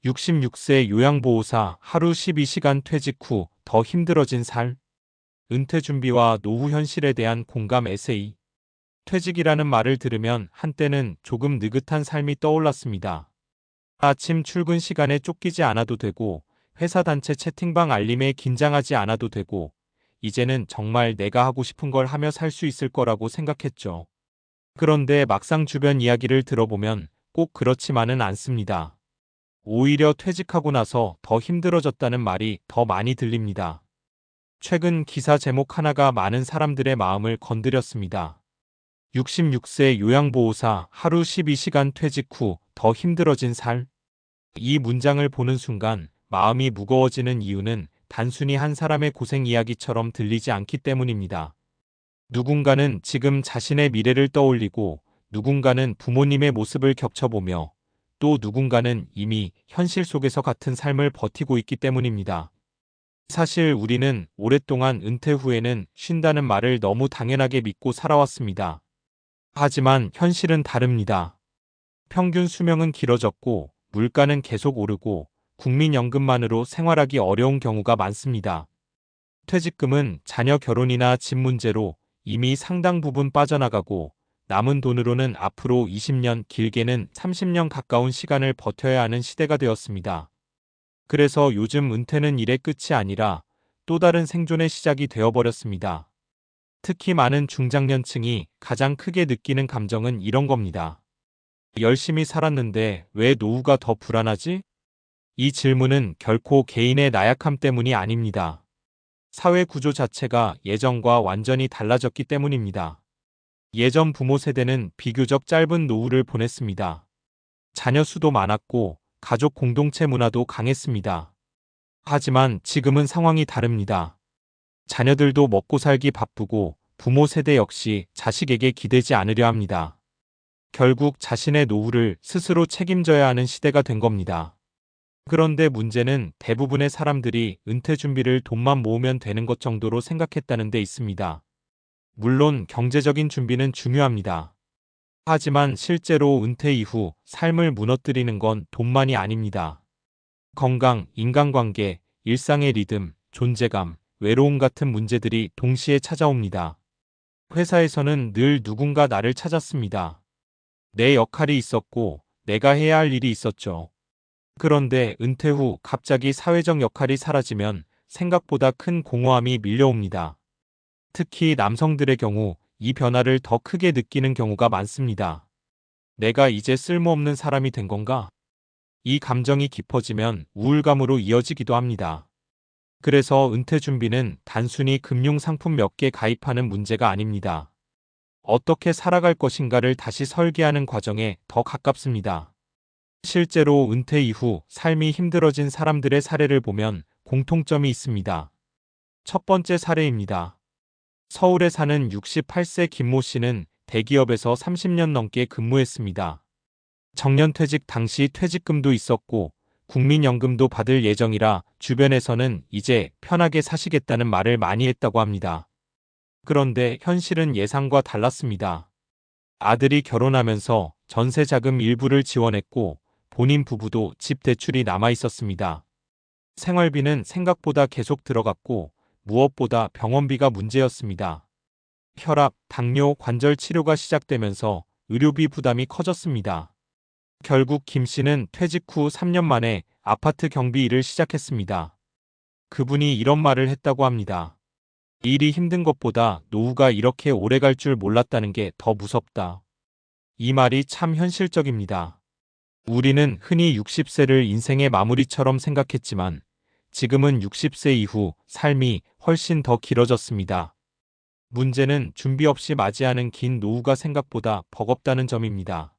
66세 요양보호사 하루 12시간 퇴직 후 더 힘들어진 살. 은퇴 준비와 노후 현실에 대한 공감 에세이. 퇴직이라는 말을 들으면 한때는 조금 느긋한 삶이 떠올랐습니다. 아침 출근 시간에 쫓기지 않아도 되고, 회사 단체 채팅방 알림에 긴장하지 않아도 되고, 이제는 정말 내가 하고 싶은 걸 하며 살 수 있을 거라고 생각했죠. 그런데 막상 주변 이야기를 들어보면 꼭 그렇지만은 않습니다. 오히려 퇴직하고 나서 더 힘들어졌다는 말이 더 많이 들립니다. 최근 기사 제목 하나가 많은 사람들의 마음을 건드렸습니다. 66세 요양보호사 하루 12시간 퇴직 후 더 힘들어진 살. 이 문장을 보는 순간 마음이 무거워지는 이유는 단순히 한 사람의 고생 이야기처럼 들리지 않기 때문입니다. 누군가는 지금 자신의 미래를 떠올리고, 누군가는 부모님의 모습을 겹쳐보며, 또 누군가는 이미 현실 속에서 같은 삶을 버티고 있기 때문입니다. 사실 우리는 오랫동안 은퇴 후에는 쉰다는 말을 너무 당연하게 믿고 살아왔습니다. 하지만 현실은 다릅니다. 평균 수명은 길어졌고, 물가는 계속 오르고, 국민연금만으로 생활하기 어려운 경우가 많습니다. 퇴직금은 자녀 결혼이나 집 문제로 이미 상당 부분 빠져나가고, 남은 돈으로는 앞으로 20년, 길게는 30년 가까운 시간을 버텨야 하는 시대가 되었습니다. 그래서 요즘 은퇴는 일의 끝이 아니라 또 다른 생존의 시작이 되어버렸습니다. 특히 많은 중장년층이 가장 크게 느끼는 감정은 이런 겁니다. 열심히 살았는데 왜 노후가 더 불안하지? 이 질문은 결코 개인의 나약함 때문이 아닙니다. 사회 구조 자체가 예전과 완전히 달라졌기 때문입니다. 예전 부모 세대는 비교적 짧은 노후를 보냈습니다. 자녀 수도 많았고 가족 공동체 문화도 강했습니다. 하지만 지금은 상황이 다릅니다. 자녀들도 먹고 살기 바쁘고 부모 세대 역시 자식에게 기대지 않으려 합니다. 결국 자신의 노후를 스스로 책임져야 하는 시대가 된 겁니다. 그런데 문제는 대부분의 사람들이 은퇴 준비를 돈만 모으면 되는 것 정도로 생각했다는 데 있습니다. 물론 경제적인 준비는 중요합니다. 하지만 실제로 은퇴 이후 삶을 무너뜨리는 건 돈만이 아닙니다. 건강, 인간관계, 일상의 리듬, 존재감, 외로움 같은 문제들이 동시에 찾아옵니다. 회사에서는 늘 누군가 나를 찾았습니다. 내 역할이 있었고 내가 해야 할 일이 있었죠. 그런데 은퇴 후 갑자기 사회적 역할이 사라지면 생각보다 큰 공허함이 밀려옵니다. 특히 남성들의 경우 이 변화를 더 크게 느끼는 경우가 많습니다. 내가 이제 쓸모없는 사람이 된 건가? 이 감정이 깊어지면 우울감으로 이어지기도 합니다. 그래서 은퇴 준비는 단순히 금융 상품 몇 개 가입하는 문제가 아닙니다. 어떻게 살아갈 것인가를 다시 설계하는 과정에 더 가깝습니다. 실제로 은퇴 이후 삶이 힘들어진 사람들의 사례를 보면 공통점이 있습니다. 첫 번째 사례입니다. 서울에 사는 68세 김모 씨는 대기업에서 30년 넘게 근무했습니다. 정년퇴직 당시 퇴직금도 있었고 국민연금도 받을 예정이라 주변에서는 이제 편하게 사시겠다는 말을 많이 했다고 합니다. 그런데 현실은 예상과 달랐습니다. 아들이 결혼하면서 전세 자금 일부를 지원했고 본인 부부도 집 대출이 남아 있었습니다. 생활비는 생각보다 계속 들어갔고 무엇보다 병원비가 문제였습니다. 혈압, 당뇨, 관절 치료가 시작되면서 의료비 부담이 커졌습니다. 결국 김 씨는 퇴직 후 3년 만에 아파트 경비 일을 시작했습니다. 그분이 이런 말을 했다고 합니다. 일이 힘든 것보다 노후가 이렇게 오래 갈 줄 몰랐다는 게 더 무섭다. 이 말이 참 현실적입니다. 우리는 흔히 60세를 인생의 마무리처럼 생각했지만 지금은 60세 이후 삶이 훨씬 더 길어졌습니다. 문제는 준비 없이 맞이하는 긴 노후가 생각보다 버겁다는 점입니다.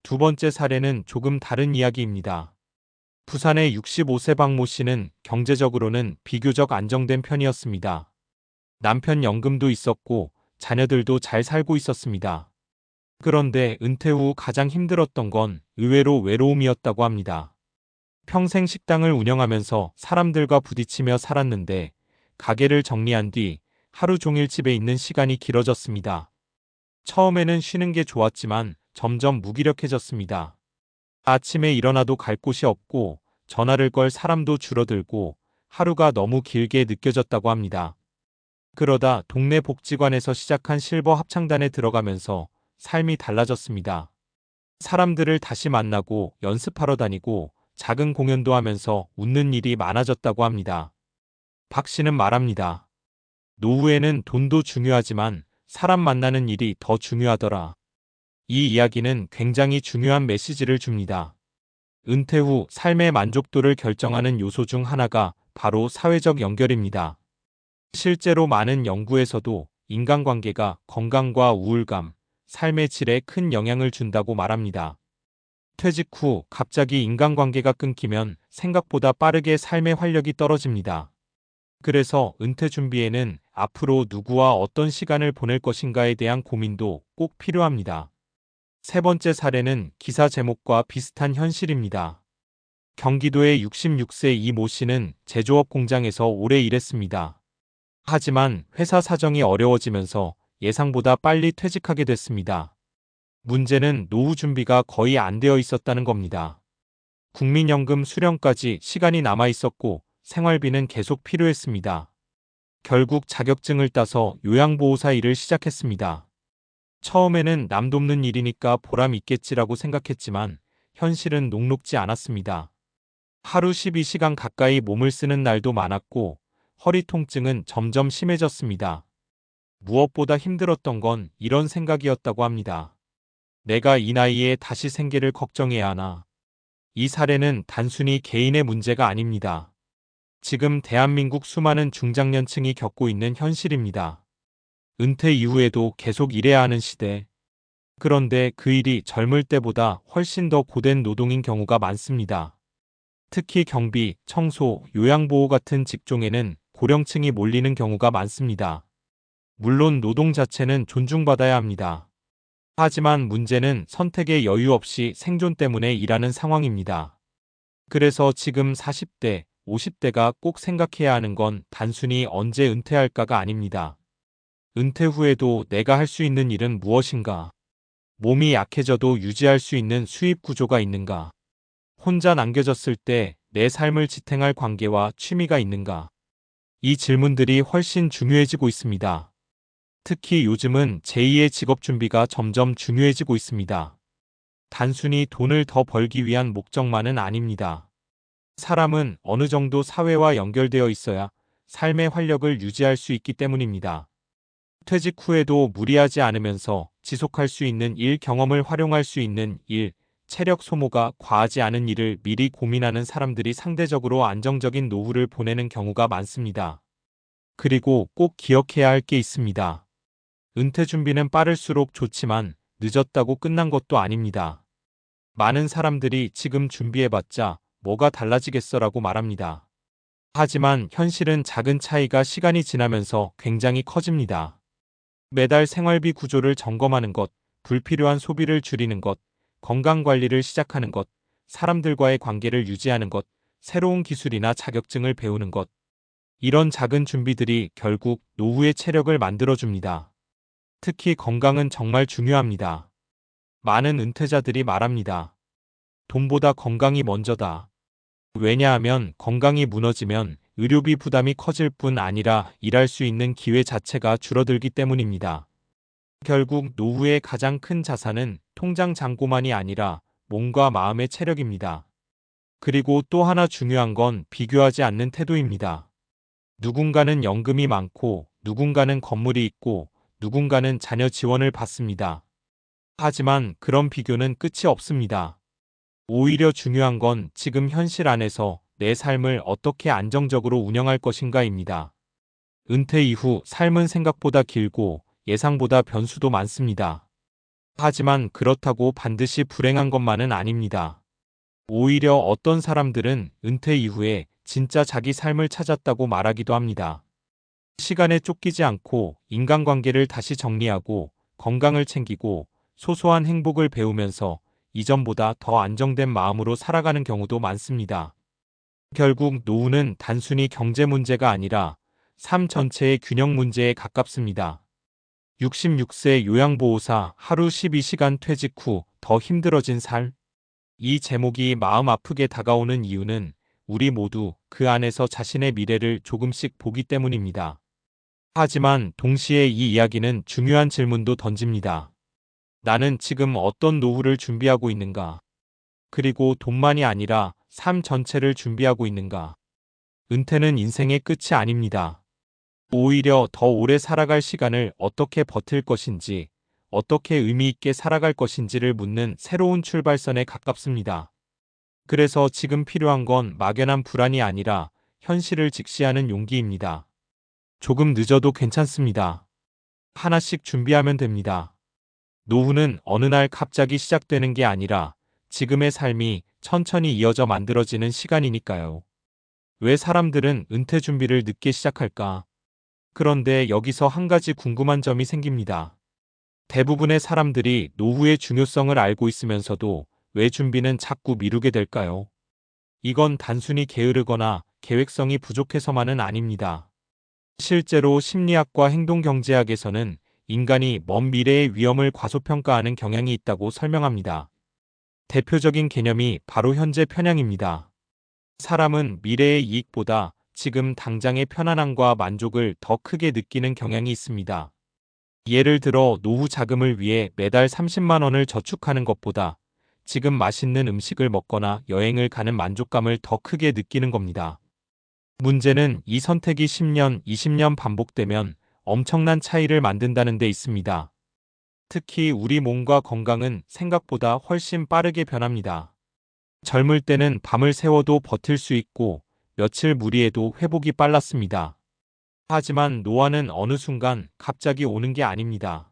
두 번째 사례는 조금 다른 이야기입니다. 부산의 65세 박모 씨는 경제적으로는 비교적 안정된 편이었습니다. 남편 연금도 있었고 자녀들도 잘 살고 있었습니다. 그런데 은퇴 후 가장 힘들었던 건 의외로 외로움이었다고 합니다. 평생 식당을 운영하면서 사람들과 부딪히며 살았는데 가게를 정리한 뒤 하루 종일 집에 있는 시간이 길어졌습니다. 처음에는 쉬는 게 좋았지만 점점 무기력해졌습니다. 아침에 일어나도 갈 곳이 없고 전화를 걸 사람도 줄어들고 하루가 너무 길게 느껴졌다고 합니다. 그러다 동네 복지관에서 시작한 실버 합창단에 들어가면서 삶이 달라졌습니다. 사람들을 다시 만나고 연습하러 다니고 작은 공연도 하면서 웃는 일이 많아졌다고 합니다. 박 씨는 말합니다. 노후에는 돈도 중요하지만 사람 만나는 일이 더 중요하더라. 이 이야기는 굉장히 중요한 메시지를 줍니다. 은퇴 후 삶의 만족도를 결정하는 요소 중 하나가 바로 사회적 연결입니다. 실제로 많은 연구에서도 인간관계가 건강과 우울감, 삶의 질에 큰 영향을 준다고 말합니다. 퇴직 후 갑자기 인간관계가 끊기면 생각보다 빠르게 삶의 활력이 떨어집니다. 그래서 은퇴 준비에는 앞으로 누구와 어떤 시간을 보낼 것인가에 대한 고민도 꼭 필요합니다. 세 번째 사례는 기사 제목과 비슷한 현실입니다. 경기도의 66세 이 모 씨는 제조업 공장에서 오래 일했습니다. 하지만 회사 사정이 어려워지면서 예상보다 빨리 퇴직하게 됐습니다. 문제는 노후 준비가 거의 안 되어 있었다는 겁니다. 국민연금 수령까지 시간이 남아 있었고 생활비는 계속 필요했습니다. 결국 자격증을 따서 요양보호사 일을 시작했습니다. 처음에는 남 돕는 일이니까 보람 있겠지라고 생각했지만 현실은 녹록지 않았습니다. 하루 12시간 가까이 몸을 쓰는 날도 많았고 허리 통증은 점점 심해졌습니다. 무엇보다 힘들었던 건 이런 생각이었다고 합니다. 내가 이 나이에 다시 생계를 걱정해야 하나. 이 사례는 단순히 개인의 문제가 아닙니다. 지금 대한민국 수많은 중장년층이 겪고 있는 현실입니다. 은퇴 이후에도 계속 일해야 하는 시대. 그런데 그 일이 젊을 때보다 훨씬 더 고된 노동인 경우가 많습니다. 특히 경비, 청소, 요양보호 같은 직종에는 고령층이 몰리는 경우가 많습니다. 물론 노동 자체는 존중받아야 합니다. 하지만 문제는 선택의 여유 없이 생존 때문에 일하는 상황입니다. 그래서 지금 40대, 50대가 꼭 생각해야 하는 건 단순히 언제 은퇴할까가 아닙니다. 은퇴 후에도 내가 할 수 있는 일은 무엇인가? 몸이 약해져도 유지할 수 있는 수입 구조가 있는가? 혼자 남겨졌을 때 내 삶을 지탱할 관계와 취미가 있는가? 이 질문들이 훨씬 중요해지고 있습니다. 특히 요즘은 제2의 직업 준비가 점점 중요해지고 있습니다. 단순히 돈을 더 벌기 위한 목적만은 아닙니다. 사람은 어느 정도 사회와 연결되어 있어야 삶의 활력을 유지할 수 있기 때문입니다. 퇴직 후에도 무리하지 않으면서 지속할 수 있는 일 경험을 활용할 수 있는 일, 체력 소모가 과하지 않은 일을 미리 고민하는 사람들이 상대적으로 안정적인 노후를 보내는 경우가 많습니다. 그리고 꼭 기억해야 할 게 있습니다. 은퇴 준비는 빠를수록 좋지만 늦었다고 끝난 것도 아닙니다. 많은 사람들이 지금 준비해봤자 뭐가 달라지겠어라고 말합니다. 하지만 현실은 작은 차이가 시간이 지나면서 굉장히 커집니다. 매달 생활비 구조를 점검하는 것, 불필요한 소비를 줄이는 것, 건강관리를 시작하는 것, 사람들과의 관계를 유지하는 것, 새로운 기술이나 자격증을 배우는 것. 이런 작은 준비들이 결국 노후의 체력을 만들어줍니다. 특히 건강은 정말 중요합니다. 많은 은퇴자들이 말합니다. 돈보다 건강이 먼저다. 왜냐하면 건강이 무너지면 의료비 부담이 커질 뿐 아니라 일할 수 있는 기회 자체가 줄어들기 때문입니다. 결국 노후의 가장 큰 자산은 통장 잔고만이 아니라 몸과 마음의 체력입니다. 그리고 또 하나 중요한 건 비교하지 않는 태도입니다. 누군가는 연금이 많고 누군가는 건물이 있고 누군가는 자녀 지원을 받습니다. 하지만 그런 비교는 끝이 없습니다. 오히려 중요한 건 지금 현실 안에서 내 삶을 어떻게 안정적으로 운영할 것인가입니다. 은퇴 이후 삶은 생각보다 길고 예상보다 변수도 많습니다. 하지만 그렇다고 반드시 불행한 것만은 아닙니다. 오히려 어떤 사람들은 은퇴 이후에 진짜 자기 삶을 찾았다고 말하기도 합니다. 시간에 쫓기지 않고 인간관계를 다시 정리하고 건강을 챙기고 소소한 행복을 배우면서 이전보다 더 안정된 마음으로 살아가는 경우도 많습니다. 결국 노후는 단순히 경제 문제가 아니라 삶 전체의 균형 문제에 가깝습니다. 66세 요양보호사 하루 12시간 퇴직 후 더 힘들어진 삶. 이 제목이 마음 아프게 다가오는 이유는 우리 모두 그 안에서 자신의 미래를 조금씩 보기 때문입니다. 하지만 동시에 이 이야기는 중요한 질문도 던집니다. 나는 지금 어떤 노후를 준비하고 있는가? 그리고 돈만이 아니라 삶 전체를 준비하고 있는가? 은퇴는 인생의 끝이 아닙니다. 오히려 더 오래 살아갈 시간을 어떻게 버틸 것인지, 어떻게 의미 있게 살아갈 것인지를 묻는 새로운 출발선에 가깝습니다. 그래서 지금 필요한 건 막연한 불안이 아니라 현실을 직시하는 용기입니다. 조금 늦어도 괜찮습니다. 하나씩 준비하면 됩니다. 노후는 어느 날 갑자기 시작되는 게 아니라 지금의 삶이 천천히 이어져 만들어지는 시간이니까요. 왜 사람들은 은퇴 준비를 늦게 시작할까? 그런데 여기서 한 가지 궁금한 점이 생깁니다. 대부분의 사람들이 노후의 중요성을 알고 있으면서도 왜 준비는 자꾸 미루게 될까요? 이건 단순히 게으르거나 계획성이 부족해서만은 아닙니다. 실제로 심리학과 행동경제학에서는 인간이 먼 미래의 위험을 과소평가하는 경향이 있다고 설명합니다. 대표적인 개념이 바로 현재 편향입니다. 사람은 미래의 이익보다 지금 당장의 편안함과 만족을 더 크게 느끼는 경향이 있습니다. 예를 들어 노후 자금을 위해 매달 30만 원을 저축하는 것보다 지금 맛있는 음식을 먹거나 여행을 가는 만족감을 더 크게 느끼는 겁니다. 문제는 이 선택이 10년, 20년 반복되면 엄청난 차이를 만든다는 데 있습니다. 특히 우리 몸과 건강은 생각보다 훨씬 빠르게 변합니다. 젊을 때는 밤을 새워도 버틸 수 있고 며칠 무리해도 회복이 빨랐습니다. 하지만 노화는 어느 순간 갑자기 오는 게 아닙니다.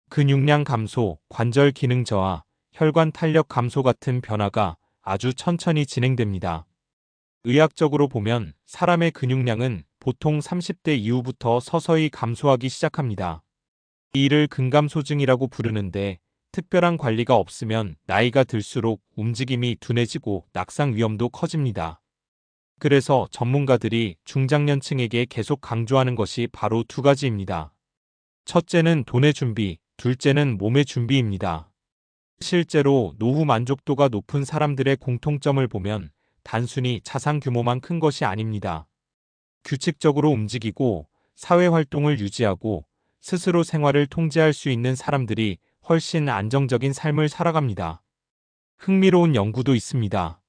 근육량 감소, 관절 기능 저하, 혈관 탄력 감소 같은 변화가 아주 천천히 진행됩니다. 의학적으로 보면 사람의 근육량은 보통 30대 이후부터 서서히 감소하기 시작합니다. 이를 근감소증이라고 부르는데 특별한 관리가 없으면 나이가 들수록 움직임이 둔해지고 낙상 위험도 커집니다. 그래서 전문가들이 중장년층에게 계속 강조하는 것이 바로 두 가지입니다. 첫째는 돈의 준비, 둘째는 몸의 준비입니다. 실제로 노후 만족도가 높은 사람들의 공통점을 보면 단순히 자산 규모만 큰 것이 아닙니다. 규칙적으로 움직이고 사회활동을 유지하고 스스로 생활을 통제할 수 있는 사람들이 훨씬 안정적인 삶을 살아갑니다. 흥미로운 연구도 있습니다.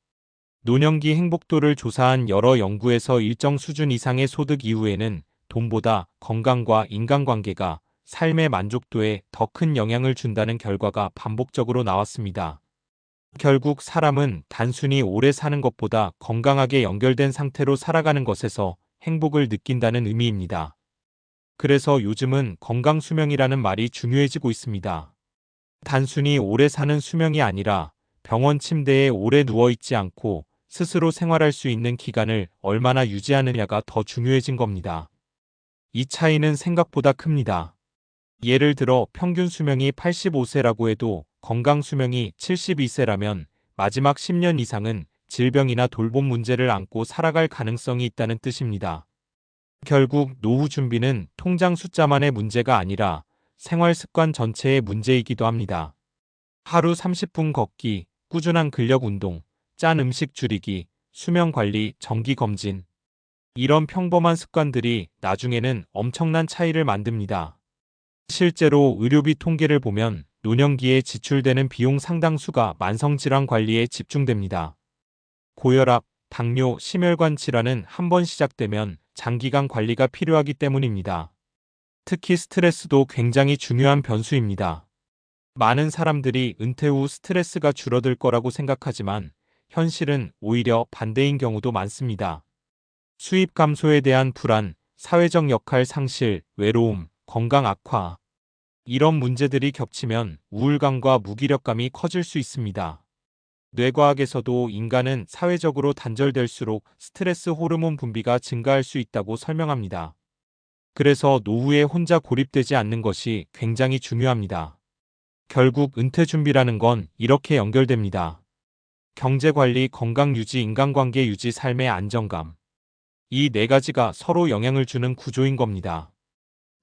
노년기 행복도를 조사한 여러 연구에서 일정 수준 이상의 소득 이후에는 돈보다 건강과 인간관계가 삶의 만족도에 더 큰 영향을 준다는 결과가 반복적으로 나왔습니다. 결국 사람은 단순히 오래 사는 것보다 건강하게 연결된 상태로 살아가는 것에서 행복을 느낀다는 의미입니다. 그래서 요즘은 건강수명이라는 말이 중요해지고 있습니다. 단순히 오래 사는 수명이 아니라 병원 침대에 오래 누워있지 않고 스스로 생활할 수 있는 기간을 얼마나 유지하느냐가 더 중요해진 겁니다. 이 차이는 생각보다 큽니다. 예를 들어 평균 수명이 85세라고 해도 건강 수명이 72세라면 마지막 10년 이상은 질병이나 돌봄 문제를 안고 살아갈 가능성이 있다는 뜻입니다. 결국 노후 준비는 통장 숫자만의 문제가 아니라 생활 습관 전체의 문제이기도 합니다. 하루 30분 걷기, 꾸준한 근력 운동, 짠 음식 줄이기, 수면 관리, 정기 검진. 이런 평범한 습관들이 나중에는 엄청난 차이를 만듭니다. 실제로 의료비 통계를 보면 노년기에 지출되는 비용 상당수가 만성질환 관리에 집중됩니다. 고혈압, 당뇨, 심혈관 질환은 한번 시작되면 장기간 관리가 필요하기 때문입니다. 특히 스트레스도 굉장히 중요한 변수입니다. 많은 사람들이 은퇴 후 스트레스가 줄어들 거라고 생각하지만 현실은 오히려 반대인 경우도 많습니다. 수입 감소에 대한 불안, 사회적 역할 상실, 외로움, 건강 악화. 이런 문제들이 겹치면 우울감과 무기력감이 커질 수 있습니다. 뇌과학에서도 인간은 사회적으로 단절될수록 스트레스 호르몬 분비가 증가할 수 있다고 설명합니다. 그래서 노후에 혼자 고립되지 않는 것이 굉장히 중요합니다. 결국 은퇴 준비라는 건 이렇게 연결됩니다. 경제관리, 건강유지, 인간관계 유지, 삶의 안정감. 이 네 가지가 서로 영향을 주는 구조인 겁니다.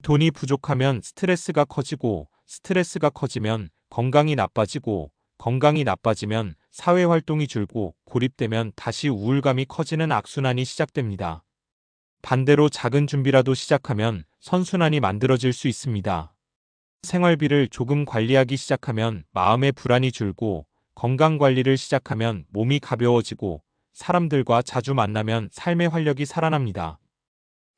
돈이 부족하면 스트레스가 커지고 스트레스가 커지면 건강이 나빠지고 건강이 나빠지면 사회활동이 줄고 고립되면 다시 우울감이 커지는 악순환이 시작됩니다. 반대로 작은 준비라도 시작하면 선순환이 만들어질 수 있습니다. 생활비를 조금 관리하기 시작하면 마음의 불안이 줄고, 건강관리를 시작하면 몸이 가벼워지고, 사람들과 자주 만나면 삶의 활력이 살아납니다.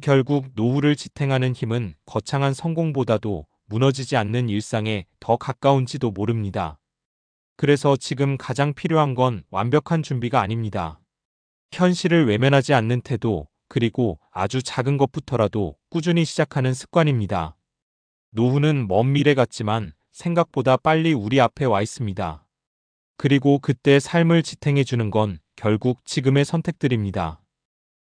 결국 노후를 지탱하는 힘은 거창한 성공보다도 무너지지 않는 일상에 더 가까운지도 모릅니다. 그래서 지금 가장 필요한 건 완벽한 준비가 아닙니다. 현실을 외면하지 않는 태도, 그리고 아주 작은 것부터라도 꾸준히 시작하는 습관입니다. 노후는 먼 미래 같지만 생각보다 빨리 우리 앞에 와 있습니다. 그리고 그때 삶을 지탱해주는 건 결국 지금의 선택들입니다.